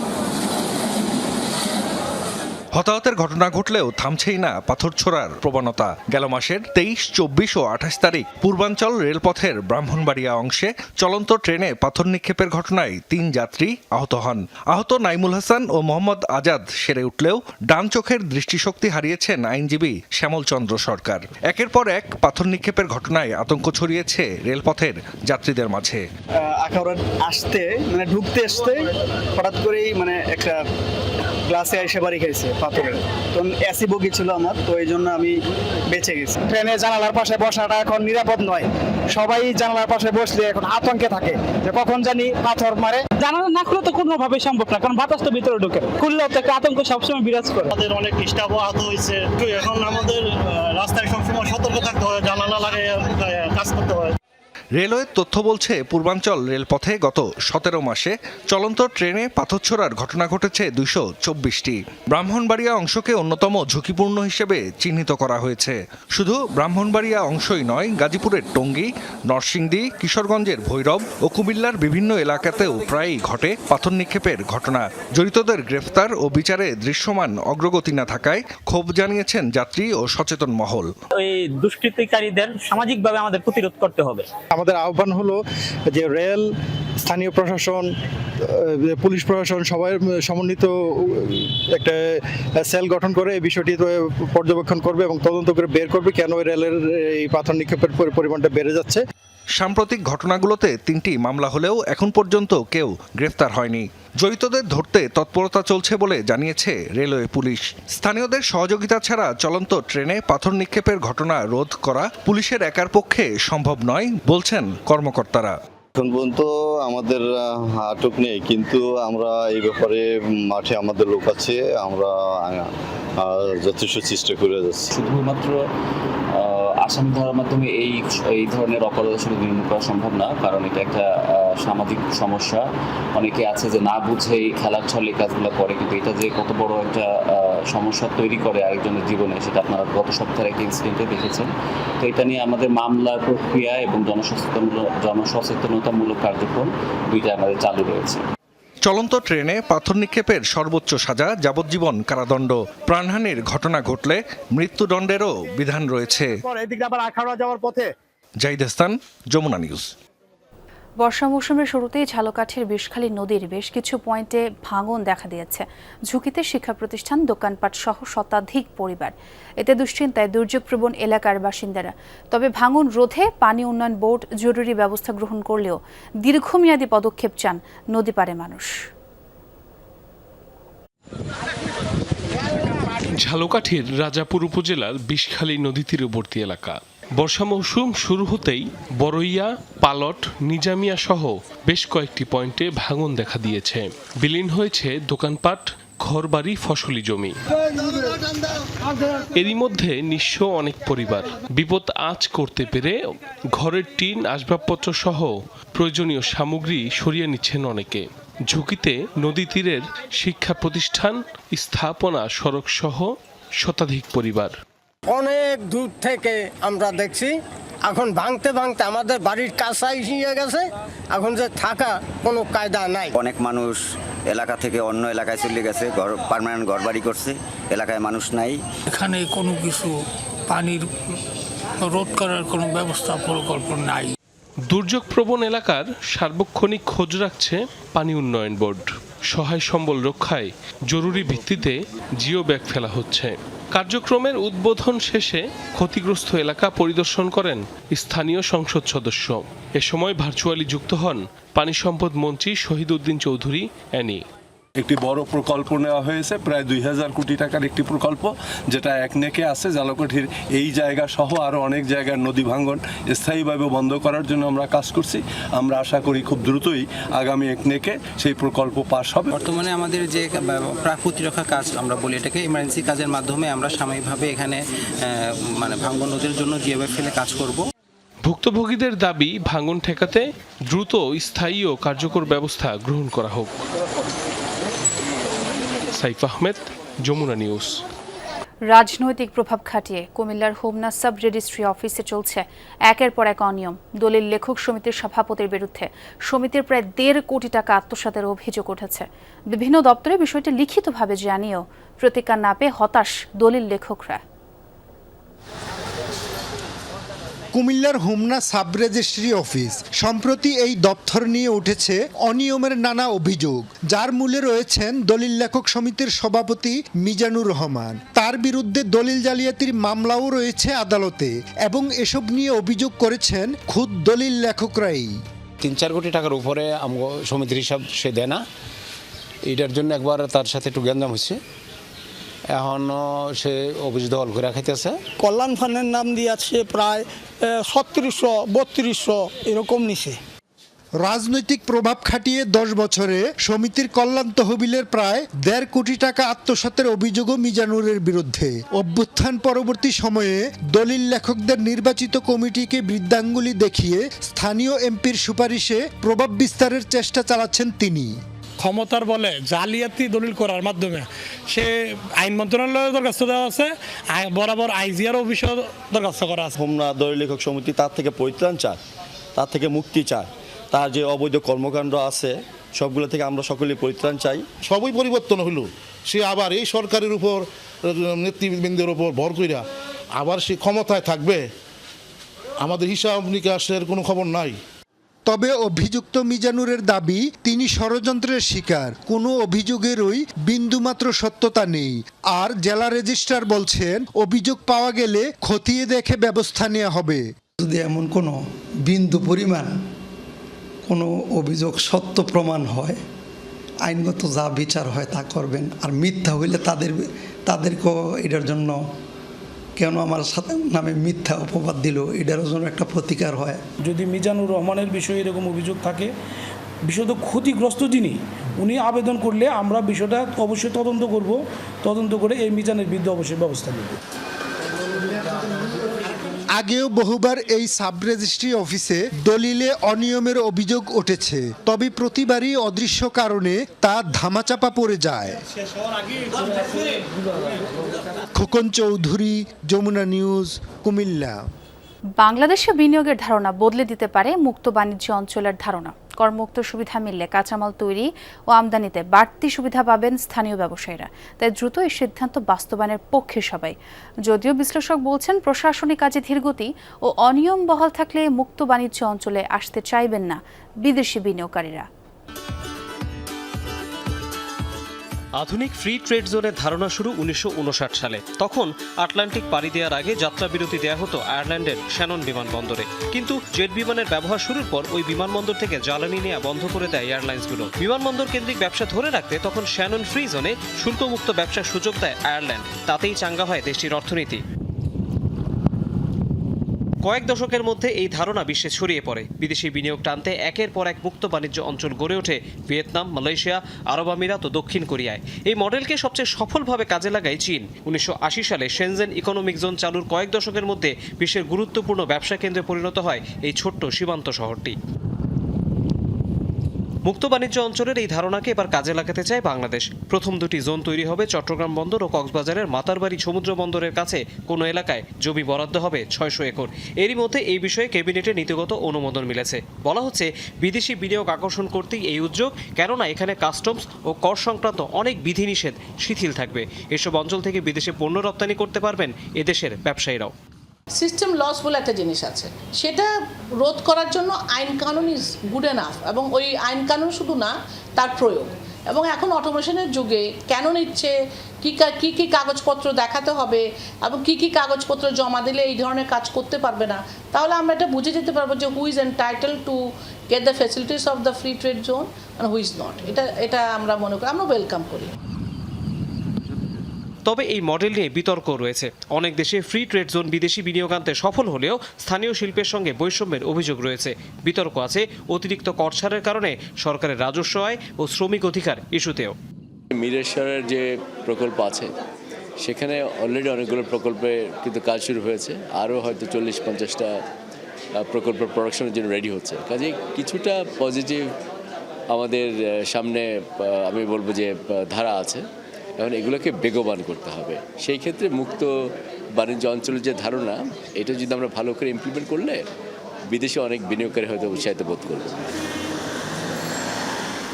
হতাহতের ঘটনা ঘটলেও থামছেই না পাথর ছোড়ার প্রবণতা। গেল মাসের 23, 24 ও 28 তারিখ পূর্বাঞ্চল রেলপথের ব্রাহ্মণবাড়িয়া অংশে চলন্ত ট্রেনে পাথর নিক্ষেপের ঘটনায় 3 যাত্রী আহত হন। আহত নাইমুল হাসান ও মোহাম্মদ আজাদ সেরে উঠলেও ডান চোখের দৃষ্টিশক্তি হারিয়েছেন আইনজীবী শ্যামল চন্দ্র সরকার। একের পর এক পাথর নিক্ষেপের ঘটনায় আতঙ্ক ছড়িয়েছে রেলপথের যাত্রীদের মাঝে। ঢুকতে আসতে হঠাৎ করেই একটা গ্লাসে এসে বাড়ি খাইছে পাথরের। তো এসি বগি ছিল আমার, তো এই জন্য আমি বেঁচে গেছি। ট্রেনে জানালার পাশে বসাটা এখন নিরাপদ নয়। সবাই জানালার পাশে বসলে এখন আতঙ্কে থাকে যে কখন জানি পাথর মারে। জানালা না খুলে তো কোনোভাবে সম্ভব না, কারণ বাতাস তো ভিতরে ঢুকে। খুললেও তো একটা আতঙ্ক সবসময় বিরাজ করে। আমাদের অনেক স্টাফ আহত হয়েছে। এখন আমাদের রাস্তায় সবসময় সতর্ক থাকতে হয়, জানালা লাগিয়ে কাজ করতে হয়। রেলওয়ের তথ্য বলছে, পূর্বাঞ্চল রেলপথে গত 17 মাসে চলন্ত ট্রেনে পাথর ছোড়ার ঘটনা ঘটেছে 224টি। ব্রাহ্মণবাড়িয়া অংশকে অন্যতম ঝুঁকিপূর্ণ হিসেবে চিহ্নিত করা হয়েছে। শুধু ব্রাহ্মণবাড়িয়া অংশই নয়, গাজীপুরের টঙ্গী, নরসিংদী, কিশোরগঞ্জের ভৈরব ও কুমিল্লার বিভিন্ন এলাকাতেও প্রায়ই ঘটে পাথর নিক্ষেপের ঘটনা। জড়িতদের গ্রেফতার ও বিচারে দৃশ্যমান অগ্রগতি না থাকায় ক্ষোভ জানিয়েছেন যাত্রী ও সচেতন মহল। এই দুষ্কৃতিকারীদের সামাজিকভাবে আমাদের প্রতিরোধ করতে হবে। আমাদের আহ্বান হলো যে রেল, স্থানীয় প্রশাসন, পুলিশ প্রশাসন সবাই সমন্বিত একটা সেল গঠন করে এই বিষয়টি পর্যবেক্ষণ করবে এবং তদন্ত করে বের করবে কেন রেলের এই পাথর নিক্ষেপের পরিমাণটা বেড়ে যাচ্ছে। সাম্প্রতিক ঘটনাগুলোতে 3টি মামলা হলেও এখন পর্যন্ত কেউ গ্রেফতার হয়নি। জড়িতদের ধরতে তৎপরতা চলছে বলে জানিয়েছে রেলওয়ে পুলিশ। স্থানীয়দের সহযোগিতা ছাড়া চলন্ত ট্রেনে পাথর নিক্ষেপের ঘটনা রোধ করা পুলিশের একার পক্ষে সম্ভব নয় বলছেন কর্মকর্তারা। এখন পর্যন্ত আমাদের আটক নেই, কিন্তু আমরা এই ব্যাপারে মাঠে আমাদের লোক আছে, আমরা যথেষ্ট চেষ্টা করে যাচ্ছি। শুধুমাত্র আসামি ধরার মাধ্যমে এই ধরনের অপরাধ আসলে নির্মূল করা সম্ভব না, কারণ এটা একটা সামাজিক সমস্যা। অনেকে আছে যে না বুঝেই খেলার ছলে কাজগুলো করে, কিন্তু এটা যে কত বড় একটা সমস্যা তৈরি করে আরেকজনের জীবনে, সেটা আপনারা গত সপ্তাহের একটা ইনসিডেন্টে দেখেছেন। তো এটা নিয়ে আমাদের মামলার প্রক্রিয়া এবং জনসচেতনতামূলক কার্যক্রম দুইটা আমাদের চালু রয়েছে। চলন্ত ট্রেনে পাথর নিক্ষেপের সর্বোচ্চ সাজা যাবজ্জীবন কারাদণ্ড। প্রাণহানির ঘটনা ঘটলে মৃত্যুদণ্ডেরও বিধান রয়েছে। জাহিদ হাসান, যমুনা নিউজ। বর্ষা মৌসুমের শুরুতেই ঝালকাঠির বিষখালী নদীর বেশ কিছু পয়েন্টে ভাঙন দেখা দিয়েছে। ঝুঁকিতে শিক্ষা প্রতিষ্ঠান, দোকানপাট সহ শতাধিক পরিবার। এতে দুশ্চিন্তায় দুর্যোগপ্রবণ এলাকার বাসিন্দারা। তবে ভাঙন রোধে পানি উন্নয়ন বোর্ড জরুরি ব্যবস্থা গ্রহণ করলেও দীর্ঘমেয়াদী পদক্ষেপ চান নদীপাড়ে মানুষ। ঝালকাঠির রাজাপুর উপজেলার বিষখালী নদী তীরবর্তী এলাকা। বর্ষা মৌসুম শুরু হতেই বড়ইয়া, পালট, নিজামিয়া সহ বেশ কয়েকটি পয়েন্টে ভাঙন দেখা দিয়েছে। বিলীন হয়েছে দোকানপাট, ঘরবাড়ি, ফসলি জমি। এরই মধ্যে নিঃস্ব অনেক পরিবার। বিপদ আঁচ করতে পেরে ঘরের টিন, আসবাবপত্র সহ প্রয়োজনীয় সামগ্রী সরিয়ে নিচ্ছেন অনেকে। ঝুঁকিতে নদী তীরের শিক্ষা প্রতিষ্ঠান, স্থাপনা, সড়ক সহ শতাধিক পরিবার। অনেক দূর থেকে আমরা দেখছি, এখন ভাঙতে ভাঙতে আমাদের বাড়ির কাছাই এসে গেছে। এখন যে থাকা কোনো কায়দা নাই। অনেক মানুষ এলাকা থেকে অন্য এলাকায় চলে গেছে, পার্মানেন্ট ঘর বাড়ি করছে, এলাকায় মানুষ নাই। এখানে কোনো কিছু পানির রোধ করার কোনো ব্যবস্থা পরিকল্পনা নাই। দুর্যোগপ্রবণ এলাকার সার্বক্ষণিক খোঁজ রাখছে পানি উন্নয়ন বোর্ড। সহায় সম্বল রক্ষায় জরুরি ভিত্তিতে জিও ব্যাগ ফেলা হচ্ছে। কার্যক্রমের উদ্বোধন শেষে ক্ষতিগ্রস্ত এলাকা পরিদর্শন করেন স্থানীয় সংসদ সদস্য। এ সময় ভার্চুয়ালি যুক্ত হন পানি সম্পদ মন্ত্রী শহীদ উদ্দিন চৌধুরী অ্যানি। একটি বড় প্রকল্প নেওয়া হয়েছে, প্রায় 2000 কোটি টাকার একটি প্রকল্প, যেটা একনেকে আছে। ঝালকাঠির এই জায়গা সহ আরও অনেক জায়গার নদী ভাঙ্গন স্থায়ীভাবে বন্ধ করার জন্য আমরা কাজ করছি। আমরা আশা করি খুব দ্রুতই আগামী একনেকে সেই প্রকল্প পাস হবে। বর্তমানে আমাদের যে প্রাক প্রতিরক্ষা কাজ আমরা বলি, এটাকে ইমার্জেন্সি কাজের মাধ্যমে আমরা সাময়িকভাবে এখানে ভাঙ্গন নদীর জন্য জিওব্যাগ ফেলে কাজ করব। ভুক্তভোগীদের দাবি ভাঙ্গন ঠেকাতে দ্রুত, স্থায়ী ও কার্যকর ব্যবস্থা গ্রহণ করা হোক। সাইফ আহমেদ, যমুনা নিউজ। রাজনৈতিক প্রভাব খাটিয়ে কুমিল্লার হোমনা সাব রেজিস্ট্রি অফিসে চলছে একের পর এক অনিয়ম। দলিল লেখক সমিতির সভাপতির বিরুদ্ধে সমিতির প্রায় 1.5 কোটি টাকা আত্মসাতের অভিযোগ উঠেছে। বিভিন্ন দপ্তরে বিষয়টি লিখিতভাবে জানিয়েও প্রতিকার না পেয়ে হতাশ দলিল লেখকরা। কুমিল্লার হোমনা সাব রেজিস্ট্রি অফিস সম্প্রতি এই দপ্তর নিয়ে উঠেছে অনিয়মের নানা অভিযোগ, যার মূলে রয়েছেন দলিল লেখক সমিতির সভাপতি মিজানুর রহমান। তার বিরুদ্ধে দলিল জালিয়াতির মামলাও রয়েছে আদালতে এবং এসব নিয়ে অভিযোগ করেছেন খুদ দলিল লেখকরাই। 3-4 কোটি টাকার উপরে সমিতির হিসাব সে দেয় না, এটার জন্য একবার তার সাথে একটু গ্যাঞ্জাম হচ্ছে। এখনও সে অফিস দখল করে খাইতেছে। কল্যাণ ফান্ডের নাম দিয়ে আছে প্রায় 3600-3200 এরকম নিছে। রাজনৈতিক প্রভাব খাটিয়ে 10 বছরে সমিতির কল্যাণ তহবিলের প্রায় 1.5 কোটি টাকা আত্মসাতের অভিযোগও মিজানুরের বিরুদ্ধে। অভ্যুত্থান পরবর্তী সময়ে দলিল লেখকদের নির্বাচিত কমিটিকে বৃদ্ধাঙ্গুলি দেখিয়ে স্থানীয় এমপির সুপারিশে প্রভাব বিস্তারের চেষ্টা চালাচ্ছেন তিনি। ক্ষমতার বলে জালিয়াতি দলিল করার মাধ্যমে সে আইন মন্ত্রণালয়ের দরখাস্ত দেওয়া আছে, বরাবর আইজিআর অফিসেও দরখাস্ত করা আছে। হোমনা দলিল লেখক সমিতি তার থেকে পরিত্রাণ চায়, তার থেকে মুক্তি চায়। তার যে অবৈধ কর্মকাণ্ড আছে সবগুলো থেকে আমরা সকলেই পরিত্রাণ চাই। সবই পরিবর্তন হলো, সে আবার এই সরকারের উপর, নেতৃবৃন্দের উপর ভর কইরা আবার সে ক্ষমতায় থাকবে, আমাদের হিসাব নিকাশের কোনো খবর নাই। তবে অভিযুক্ত মিজানুরের দাবি তিনি ষড়যন্ত্রের শিকার, কোনো অভিযোগেরই বিন্দুমাত্র সত্যতা নেই। আর জেলা রেজিস্ট্রার বলছেন অভিযোগ পাওয়া গেলে খতিয়ে দেখে ব্যবস্থা নেওয়া হবে। যদি এমন কোনো বিন্দু পরিমাণ কোনো অভিযোগ সত্য প্রমাণ হয়, আইনগত যা বিচার হয় তা করবেন। আর মিথ্যা হইলে তাদেরকেও এটার জন্য কেন আমার সাথে নামে মিথ্যা অপবাদ দিল, এটারও জন্য একটা প্রতিকার হয়। যদি মিজানুর রহমানের বিষয়ে এরকম অভিযোগ থাকে, বিষয়টা ক্ষতিগ্রস্ত যিনি, উনি আবেদন করলে আমরা বিষয়টা অবশ্যই তদন্ত করব, তদন্ত করে এই মিজানের বিরুদ্ধে অবশ্যই ব্যবস্থা নেব। আগেও বহুবার এই সাব রেজিস্ট্রি অফিসে দলিলে অনিয়মের অভিযোগ উঠেছে, তবে প্রতিবারই অদৃশ্য কারণে তা ধামাচাপা পড়ে যায়। খোকন চৌধুরী, যমুনা নিউজ, কুমিল্লা। বাংলাদেশে বিনিয়োগের ধারণা বদলে দিতে পারে মুক্ত বাণিজ্য অঞ্চলের ধারণা। করমুক্ত সুবিধা মিললে কাঁচামাল তৈরি ও আমদানিতে বাড়তি সুবিধা পাবেন স্থানীয় ব্যবসায়ীরা। তাই দ্রুত এই সিদ্ধান্ত বাস্তবায়নের পক্ষে সবাই। যদিও বিশ্লেষক বলছেন, প্রশাসনিক কাজে ধীরগতি ও অনিয়ম বহাল থাকলে মুক্ত বাণিজ্য অঞ্চলে আসতে চাইবেন না বিদেশি বিনিয়োগকারীরা। আধুনিক ফ্রি ট্রেড জোনের ধারণা শুরু 1959 সালে। তখন আটলান্টিক পাড়ি দেওয়ার আগে যাত্রা বিরতি দেওয়া হতো আয়ারল্যান্ডের শ্যানন বিমানবন্দরে। কিন্তু জেট বিমানের ব্যবহার শুরুর পর ওই বিমানবন্দর থেকে জ্বালানি নেওয়া বন্ধ করে দেয় এয়ারলাইন্সগুলো। বিমানবন্দর কেন্দ্রিক ব্যবসা ধরে রাখতে তখন শ্যানন ফ্রি জোনে শুল্কমুক্ত ব্যবসার সুযোগ দেয় আয়ারল্যান্ড। তাতেই চাঙ্গা হয় দেশটির অর্থনীতি। কয়েক দশকের মধ্যে এই ধারণা বিশ্বে ছড়িয়ে পড়ে। বিদেশি বিনিয়োগ টানতে একের পর এক মুক্ত বাণিজ্য অঞ্চল গড়ে ওঠে ভিয়েতনাম, মালয়েশিয়া, আরব আমিরাত ও দক্ষিণ কোরিয়ায়। এই মডেলকে সবচেয়ে সফলভাবে কাজে লাগায় চীন। 1980 সালে শেনজেন ইকোনমিক জোন চালুর কয়েক দশকের মধ্যে বিশ্বের গুরুত্বপূর্ণ ব্যবসা কেন্দ্রে পরিণত হয় এই ছোট্ট সীমান্ত শহরটি। মুক্ত বাণিজ্য অঞ্চলের এই ধারণাকে এবার কাজে লাগাতে চায় বাংলাদেশ। প্রথম দুটি জোন তৈরি হবে চট্টগ্রাম বন্দর ও কক্সবাজারের মাতারবাড়ি সমুদ্র বন্দরের কাছে কোনো এলাকায় জমি বরাদ্দ হবে 600 একর। এরই মধ্যে এই বিষয়ে ক্যাবিনেটে নীতিগত অনুমোদন মিলেছে। বলা হচ্ছে, বিদেশি বিনিয়োগ আকর্ষণ করতেই এই উদ্যোগ, কেননা এখানে কাস্টমস ও কর সংক্রান্ত অনেক বিধিনিষেধ শিথিল থাকবে। এসব অঞ্চল থেকে বিদেশে পণ্য রপ্তানি করতে পারবেন এদেশের ব্যবসায়ীরাও। সিস্টেম লস বলে একটা জিনিস আছে, সেটা রোধ করার জন্য আইন কানুন ইজ গুড এনাফ, এবং ওই আইন কানুন শুধু না, তার প্রয়োগ। এবং এখন অটোমেশনের যুগে কেন নিচ্ছে, কী কাগজপত্র দেখাতে হবে এবং কী কাগজপত্র জমা দিলে এই ধরনের কাজ করতে পারবে না, তাহলে আমরা এটা বুঝে যেতে পারবো যে who is entitle to get the facilities of the free trade zone and who is not. এটা আমরা মনে করি, আমরা ওয়েলকাম করি। তবে এই মডেল নিয়ে বিতর্ক রয়েছে। অনেক দেশে ফ্রি ট্রেড জোন বিদেশি বিনিয়োগ আনতে সফল হলেও স্থানীয় শিল্পের সঙ্গে বৈষম্যের অভিযোগ রয়েছে। বিতর্ক আছে অতিরিক্ত কর ছাড়ের কারণে সরকারের রাজস্ব আয় ও শ্রমিক অধিকার ইস্যুতেও। মিরেশ্বরের যে প্রকল্প আছে সেখানে অলরেডি অনেকগুলো প্রকল্পে কিন্তু কাজ শুরু হয়েছে, আরও হয়তো 40-50টা প্রকল্প প্রোডাকশনের জন্য রেডি হচ্ছে। কাজেই কিছুটা পজিটিভ আমাদের সামনে আমি বলবো যে ধারা আছে। এখন এগুলোকে বেগবান করতে হবে। সেই ক্ষেত্রে মুক্ত বাণিজ্য অঞ্চলের যে ধারণা, এটা যদি আমরা ভালো করে ইমপ্লিমেন্ট করলে বিদেশে অনেক বিনিয়োগকারী হয়তো উৎসাহিত বোধ করবে।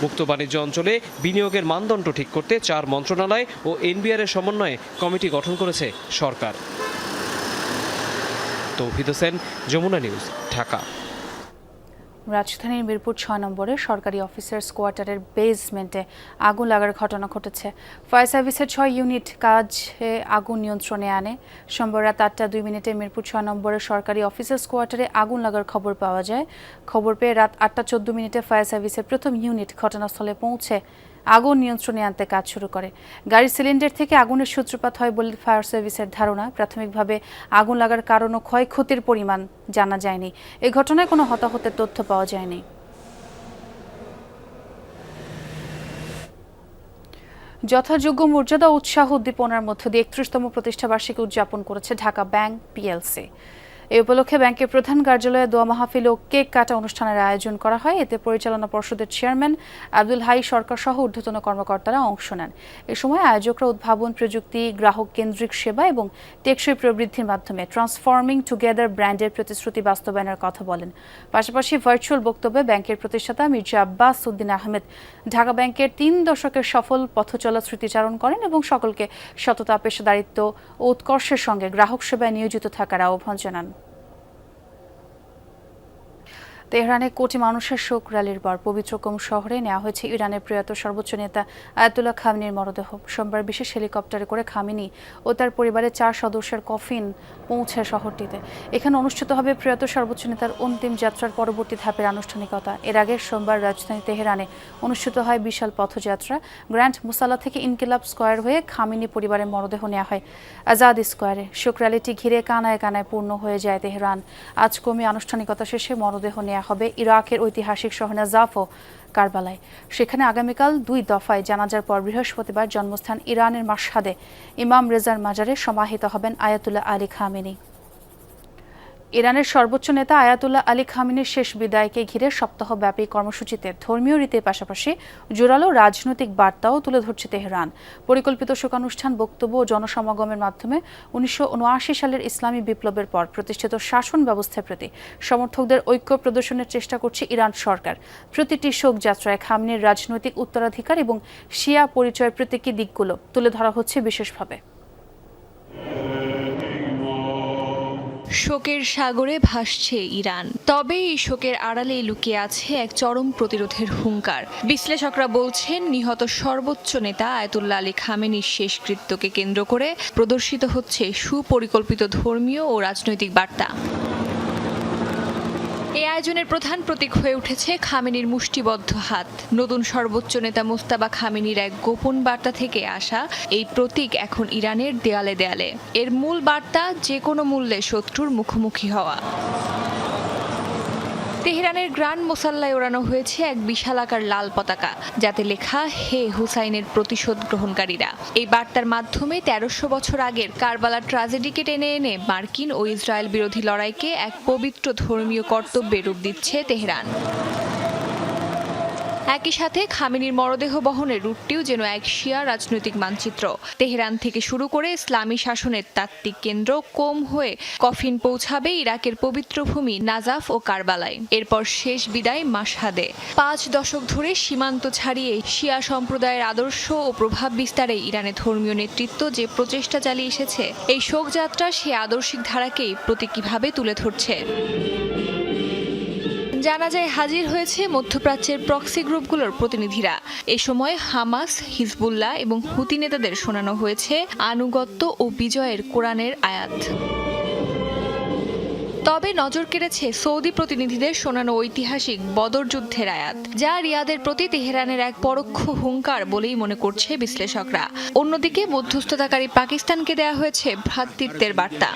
মুক্ত বাণিজ্য অঞ্চলে বিনিয়োগের মানদণ্ড ঠিক করতে 4 মন্ত্রণালয় ও এনবিআর এর সমন্বয়ে কমিটি গঠন করেছে সরকার। তৌহিদ হোসেন, যমুনা নিউজ, ঢাকা। রাজধানীর মিরপুর 6 নম্বরে সরকারি অফিসার্স কোয়ার্টারের বেসমেন্টে আগুন লাগার ঘটনা ঘটেছে। ফায়ার সার্ভিসের 6 ইউনিট কাজে আগুন নিয়ন্ত্রণে আনে। সোমবার রাত 8টা 2 মিরপুর 6 নম্বরের সরকারি অফিসার্স কোয়ার্টারে আগুন লাগার খবর পাওয়া যায়। খবর পেয়ে রাত 8টা 14 ফায়ার সার্ভিসের প্রথম ইউনিট ঘটনাস্থলে পৌঁছে আগুন নিয়ন্ত্রণে আনতে কাজ শুরু করে। গাড়ির সিলিন্ডার থেকে আগুনের সূত্রপাত হয় বলে ফায়ার সার্ভিসের ধারণা। প্রাথমিকভাবে আগুন লাগার কারণ ও ক্ষয়ক্ষতির পরিমাণ জানা যায়নি। এই ঘটনায় কোনো হতাহতের তথ্য পাওয়া যায়নি। যথাযোগ্য মর্যাদা, উৎসাহ, উদ্দীপনার মধ্য দিয়ে 31তম প্রতিষ্ঠাবার্ষিকী উদযাপন করেছে ঢাকা ব্যাংক পিএলসি। এই উপলক্ষে ব্যাংকের প্রধান কার্যালয়ে দোয়া মাহফিল ও কেক কাটা অনুষ্ঠানের আয়োজন করা হয়। এতে পরিচালনা পর্ষদের চেয়ারম্যান আব্দুল হাই সরকার সহ ঊর্ধ্বতন কর্মকর্তারা অংশ নেন। এ সময় আয়োজকরা উদ্ভাবন, প্রযুক্তি, গ্রাহক কেন্দ্রিক সেবা এবং টেকসই প্রবৃদ্ধির মাধ্যমে ট্রান্সফর্মিং টুগেদার ব্র্যান্ডের প্রতিশ্রুতি বাস্তবায়নের কথা বলেন। পাশাপাশি ভার্চুয়াল বক্তব্যে ব্যাংকের প্রতিষ্ঠাতা মির্জা আব্বাস উদ্দিন আহমেদ ঢাকা ব্যাংকের 3 দশকের সফল পথচলা স্মৃতিচারণ করেন এবং সকলকে সততা, পেশাদারিত্ব ও উৎকর্ষের সঙ্গে গ্রাহক সেবায় নিয়োজিত থাকার আহ্বান জানান। তেহরানে কোটি মানুষের শোক র্যালির পর পবিত্র কুম শহরে নেওয়া হয়েছে ইরানের প্রয়াত সর্বোচ্চ নেতা আয়াতুল্লাহ খামেনির মরদেহ। সোমবার বিশেষ হেলিকপ্টারে করে খামেনি ও তার পরিবারের 4 সদস্যের কফিন পৌঁছায় শহরটিতে। এখানে অনুষ্ঠিত হবে প্রয়াত সর্বোচ্চ নেতার অন্তিম যাত্রার পরবর্তী ধাপের আনুষ্ঠানিকতা। এর আগে সোমবার রাজধানী তেহরানে অনুষ্ঠিত হয় বিশাল পথযাত্রা। গ্র্যান্ড মুসাল্লা থেকে ইনকিলাব স্কয়ার হয়ে খামেনি পরিবারের মরদেহ নেওয়া হয় আজাদ স্কয়ারে। শোক র্যালিটি ঘিরে কানায় কানায় পূর্ণ হয়ে যায় তেহরান। আজ কমে আনুষ্ঠানিকতা শেষে মরদেহ হবে ইরাকের ঐতিহাসিক শহর নাজাফ ও কারবালায়। সেখানে আগামীকাল 2 দফায় জানাজার পর বৃহস্পতিবার জন্মস্থান ইরানের মাশহাদে ইমাম রেজার মাজারে সমাহিত হবেন আয়াতুল্লাহ আলী খামেনি। ইরানের সর্বোচ্চ নেতা আয়াতুল্লাহ আলী খামেনির শেষ বিদায়কে ঘিরে সপ্তাহব্যাপী কর্মসূচিতে ধর্মীয় রীতির পাশাপাশি জোরালো রাজনৈতিক বার্তাও তুলে ধরছে তেহরান। পরিকল্পিত শোকানুষ্ঠান, বক্তব্য ও জনসমাগমের মাধ্যমে 1979 সালের ইসলামী বিপ্লবের পর প্রতিষ্ঠিত শাসন ব্যবস্থার প্রতি সমর্থকদের ঐক্য প্রদর্শনের চেষ্টা করছে ইরান সরকার। প্রতিটি শোকযাত্রায় খামেনির রাজনৈতিক উত্তরাধিকার এবং শিয়া পরিচয়ের প্রতীকী দিকগুলো তুলে ধরা হচ্ছে বিশেষভাবে। শোকের সাগরে ভাসছে ইরান, তবে এই শোকের আড়ালে লুকিয়ে আছে এক চরম প্রতিরোধের হুঙ্কার। বিশ্লেষকরা বলছেন, নিহত সর্বোচ্চ নেতা আয়াতুল্লাহ আলী খামেনির শেষকৃত্যকে কেন্দ্র করে প্রদর্শিত হচ্ছে সুপরিকল্পিত ধর্মীয় ও রাজনৈতিক বার্তা। এই আয়োজনের প্রধান প্রতীক হয়ে উঠেছে খামেনির মুষ্টিবদ্ধ হাত। নতুন সর্বোচ্চ নেতা মোস্তাবা খামেনির এক গোপন বার্তা থেকে আসা এই প্রতীক এখন ইরানের দেয়ালে দেয়ালে। এর মূল বার্তা, যে কোনো মূল্যে শত্রুর মুখোমুখি হওয়া। তেহরানের গ্রান্ড মোসাল্লায় ওড়ানো হয়েছে এক বিশালাকার লাল পতাকা, যাতে লেখা হে হুসাইনের প্রতিশোধ গ্রহণকারীরা। এই বার্তার মাধ্যমে 1300 বছর আগের কারবালার ট্র্যাজেডিকে টেনে এনে মার্কিন ও ইসরায়েল বিরোধী লড়াইকে এক পবিত্র ধর্মীয় কর্তব্যে রূপ দিচ্ছে তেহরান। একই সাথে খামেনির মরদেহ বহনের রুটটিও যেন এক শিয়া রাজনৈতিক মানচিত্র। তেহরান থেকে শুরু করে ইসলামী শাসনের তাত্ত্বিক কেন্দ্র কোম হয়ে কফিন পৌঁছাবে ইরাকের পবিত্র ভূমি নাজাফ ও কারবালায়। এরপর শেষ বিদায় মাশহাদে। 5 দশক ধরে সীমান্ত ছাড়িয়ে শিয়া সম্প্রদায়ের আদর্শ ও প্রভাব বিস্তারে ইরানের ধর্মীয় নেতৃত্ব যে প্রচেষ্টা চালিয়ে এসেছে, এই শোকযাত্রা সে আদর্শিক ধারাকেই প্রতীকীভাবে তুলে ধরছে। জানাজায় হাজির হয়েছে মধ্যপ্রাচ্যের প্রক্সি গ্রুপগুলোর প্রতিনিধিরা। এ সময় হামাস, হিজবুল্লাহ এবং হুতি নেতাদের শোনানো হয়েছে আনুগত্য ও বিজয়ের কোরআনের আয়াত। তবে নজর কেড়েছে সৌদি প্রতিনিধিদের শোনানো ঐতিহাসিক বদর যুদ্ধের আয়াত, যা রিয়াদের প্রতি তেহরানের এক পরোক্ষ হুঙ্কার বলেই মনে করছে বিশ্লেষকরা। অন্যদিকে মধ্যস্থতাকারী পাকিস্তানকে দেয়া হয়েছে ভ্রাতৃত্বের বার্তা।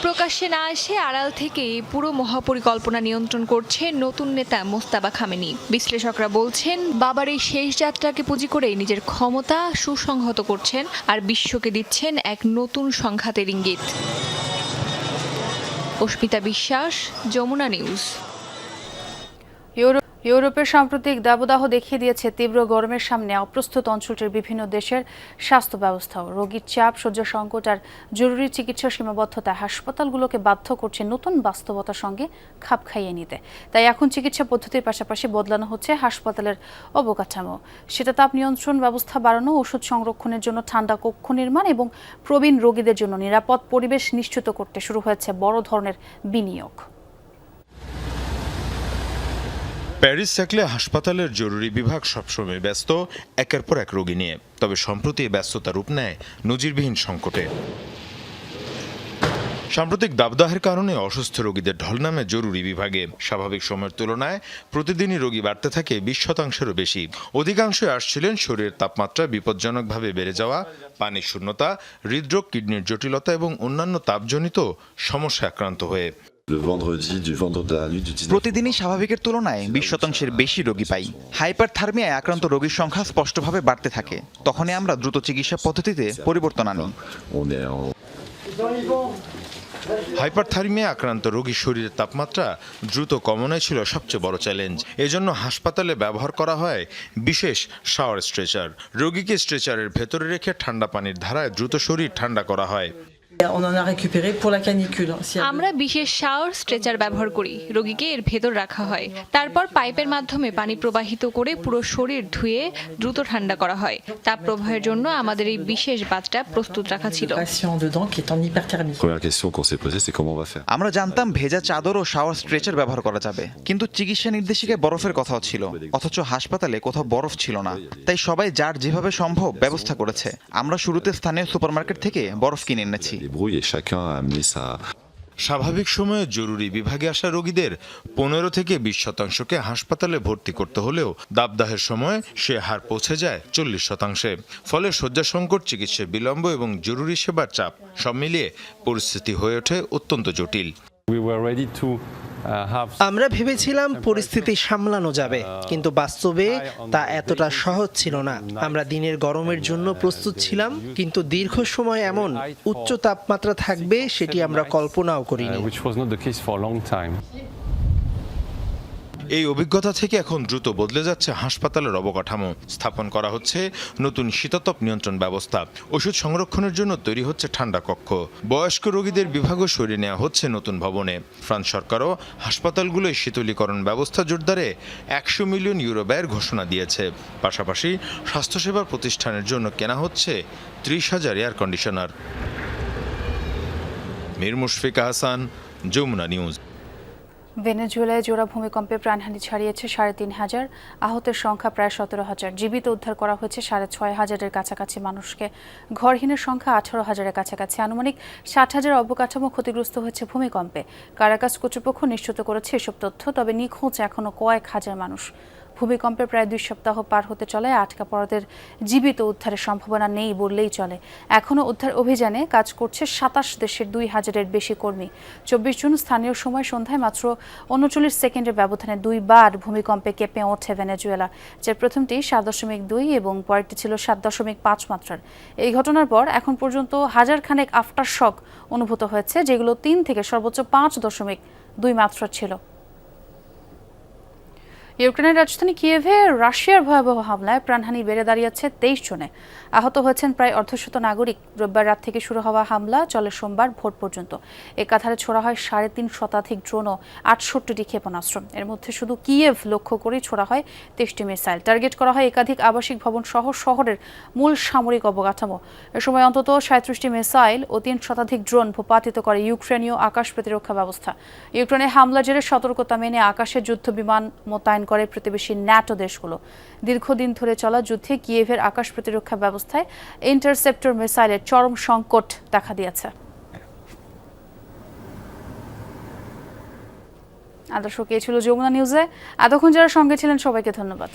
প্রকাশ্যে না এসে আড়াল থেকে পুরো মহাপরিকল্পনা নিয়ন্ত্রণ করছে নতুন নেতা মোস্তাবা খামেনি। বিশ্লেষকরা বলছেন, বাবার এই শেষ যাত্রাকে পুঁজি করে নিজের ক্ষমতা সুসংহত করছেন আর বিশ্বকে দিচ্ছেন এক নতুন সংঘাতের ইঙ্গিত। অস্মিতা বিশ্বাস, যমুনা নিউজ। ইউরোপের সাম্প্রতিক দাবদাহ দেখিয়ে দিয়েছে তীব্র গরমের সামনে অপ্রস্তুত অঞ্চলটির বিভিন্ন দেশের স্বাস্থ্য ব্যবস্থাও। রোগীর চাপ, সহ্য সংকট আর জরুরি চিকিৎসার সীমাবদ্ধতা হাসপাতালগুলোকে বাধ্য করছে নতুন বাস্তবতার সঙ্গে খাপ খাইয়ে নিতে। তাই এখন চিকিৎসা পদ্ধতির পাশাপাশি বদলানো হচ্ছে হাসপাতালের অবকাঠামো। সেটা তাপ নিয়ন্ত্রণ ব্যবস্থা বাড়ানো, ওষুধ সংরক্ষণের জন্য ঠান্ডা কক্ষ নির্মাণ এবং প্রবীণ রোগীদের জন্য নিরাপদ পরিবেশ নিশ্চিত করতে শুরু হয়েছে বড় ধরনের বিনিয়োগ। প্যারিস থাকলে হাসপাতালের জরুরি বিভাগ সবসময় ব্যস্ত একের পর এক রোগী নিয়ে। তবে সম্প্রতি ব্যস্ততা রূপ নেয় নজিরবিহীন সংকটে। সাম্প্রতিক দাবদাহের কারণে অসুস্থ রোগীদের ঢল নামে জরুরি বিভাগে। স্বাভাবিক সময়ের তুলনায় প্রতিদিনই রোগী বাড়তে থাকে 20%-এরও বেশি। অধিকাংশই আসছিলেন শরীরের তাপমাত্রা বিপজ্জনকভাবে বেড়ে যাওয়া, পানির শূন্যতা, হৃদরোগ, কিডনির জটিলতা এবং অন্যান্য তাপজনিত সমস্যায় আক্রান্ত হয়ে। প্রতিদিনই স্বাভাবিকের তুলনায় 20% বেশি রোগী পাই। হাইপারথার্মিয়ায় আক্রান্ত রোগীর সংখ্যা স্পষ্টভাবে বাড়তে থাকে। তখনই আমরা দ্রুত চিকিৎসা পদ্ধতিতে পরিবর্তন আনি। হাইপারথার্মিয়া আক্রান্ত রোগীর শরীরের তাপমাত্রা দ্রুত কমানোই ছিল সবচেয়ে বড় চ্যালেঞ্জ। এজন্য হাসপাতালে ব্যবহার করা হয় বিশেষ শাওয়ার স্ট্রেচার। রোগীকে স্ট্রেচারের ভেতরে রেখে ঠান্ডা পানির ধারায় দ্রুত শরীর ঠান্ডা করা হয়। আমরা বিশেষ শাওয়ার স্ট্রেচার ব্যবহার করি। রোগীকে এর ভেতর রাখা হয়, তারপর পাইপের মাধ্যমে পানি প্রবাহিত করে পুরো শরীর ধুয়ে দ্রুত ঠান্ডা করা হয়। তাপ প্রবাহের জন্য আমাদের এই বিশেষ বাথটা প্রস্তুত রাখা ছিল। আমরা জানতাম ভেজা চাদর ও শাওয়ার স্ট্রেচার ব্যবহার করা যাবে, কিন্তু চিকিৎসা নির্দেশিকায় বরফের কথাও ছিল, অথচ হাসপাতালে কোথাও বরফ ছিল না। তাই সবাই যার যেভাবে সম্ভব ব্যবস্থা করেছে। আমরা শুরুতে স্থানীয় সুপারমার্কেট থেকে বরফ কিনে এনেছি। স্বাভাবিক সময়ে জরুরি বিভাগে আসা রোগীদের 15 থেকে 20%কে হাসপাতালে ভর্তি করতে হলেও দাবদাহের সময় সে হার পৌঁছে যায় 40%। ফলে শয্যা সংকট, চিকিৎসার বিলম্ব এবং জরুরি সেবার চাপ সব মিলিয়ে পরিস্থিতি হয়ে ওঠে অত্যন্ত জটিল। আমরা ভেবেছিলাম পরিস্থিতি সামলানো যাবে, কিন্তু বাস্তবে তা এতটা সহজ ছিল না। আমরা দিনের গরমের জন্য প্রস্তুত ছিলাম, কিন্তু দীর্ঘ সময় এমন উচ্চ তাপমাত্রা থাকবে সেটি আমরা কল্পনাও করিনি। এই অভিজ্ঞতা থেকে এখন দ্রুত বদলে যাচ্ছে হাসপাতালের অবকাঠামো। স্থাপন করা হচ্ছে নতুন শীতাতপ নিয়ন্ত্রণ ব্যবস্থা, ওষুধ সংরক্ষণের জন্য তৈরি হচ্ছে ঠান্ডা কক্ষ, বয়স্ক রোগীদের বিভাগও সরিয়ে নেওয়া হচ্ছে নতুন ভবনে। ফ্রান্স সরকারও হাসপাতালগুলোয় শীতলীকরণ ব্যবস্থা জোরদারে 100 মিলিয়ন ইউরো ব্যয়ের ঘোষণা দিয়েছে। পাশাপাশি স্বাস্থ্যসেবা প্রতিষ্ঠানের জন্য কেনা হচ্ছে 30,000 air conditioner. Mir Mushfika Hasan, Jamuna news. ভেনেজুয়েলায় জোড়া ভূমিকম্পে প্রাণহানি ছাড়িয়েছে 3,500, আহতের সংখ্যা প্রায় 17,000। জীবিত উদ্ধার করা হয়েছে 6,500-এর কাছাকাছি মানুষকে। ঘরহীনের সংখ্যা 18,000-এর কাছাকাছি। আনুমানিক 60,000 অবকাঠামো ক্ষতিগ্রস্ত হয়েছে ভূমিকম্পে। কারাকাস কর্তৃপক্ষ নিশ্চিত করেছে এসব তথ্য, তবে নিখোঁজ এখনও কয়েক হাজার মানুষ। ভূমিকম্পে প্রায় 2 সপ্তাহ পার হতে চলে আটকা পড়াদের জীবিত উদ্ধারের সম্ভাবনা নেই বললেই চলে। এখনও উদ্ধার অভিযানে কাজ করছে 27 দেশের 2,000-এর বেশি কর্মী। 24 জুন স্থানীয় সময় সন্ধ্যায় মাত্র 39 সেকেন্ডের ব্যবধানে 2 বার ভূমিকম্পে কেঁপে ওঠে ভেনেজুয়েলা, যার প্রথমটি 7.2 এবং পরেরটি ছিল 7.5 মাত্রার। এই ঘটনার পর এখন পর্যন্ত হাজার খানেক আফটার শক অনুভূত হয়েছে, যেগুলো 3 থেকে সর্বোচ্চ 5.2 মাত্রার ছিল। ইউক্রেনের রাজধানী কিয়েভে রাশিয়ার ভয়াবহ হামলায় প্রাণহানি বেড়ে দাঁড়িয়েছে 23 জনে। আহত হয়েছেন প্রায় অর্ধশত নাগরিক। রোববার রাত থেকে শুরু হওয়া হামলা চলে সোমবার ভোর পর্যন্ত। একাধারে ছোড়া হয় 3.5 শতাধিক ড্রোন ও 68টি ক্ষেপণাস্ত্র। এর মধ্যে শুধু কিয়েভ লক্ষ্য করেই ছোড়া হয় 23টি মিসাইল। টার্গেট করা হয় একাধিক আবাসিক ভবন সহ শহরের মূল সামরিক অবকাঠামো। এ সময় অন্তত 37টি মিসাইল ও 3 শতাধিক ড্রোন ভূপাতিত করে ইউক্রেনীয় আকাশ প্রতিরক্ষা ব্যবস্থা। ইউক্রেনের হামলা জেরে সতর্কতা মেনে আকাশে যুদ্ধ বিমান মোতায়েন করে প্রতিবেশী ন্যাটো দেশগুলো। দীর্ঘদিন ধরে চলা যুদ্ধে কিয়েভের আকাশ প্রতিরক্ষা ব্যবস্থায় ইন্টারসেপ্টর মিসাইলের চরম সংকট দেখা দিয়েছে। দর্শক, এই ছিল যমুনা নিউজে। এতক্ষণ যারা সঙ্গে ছিলেন সবাইকে ধন্যবাদ।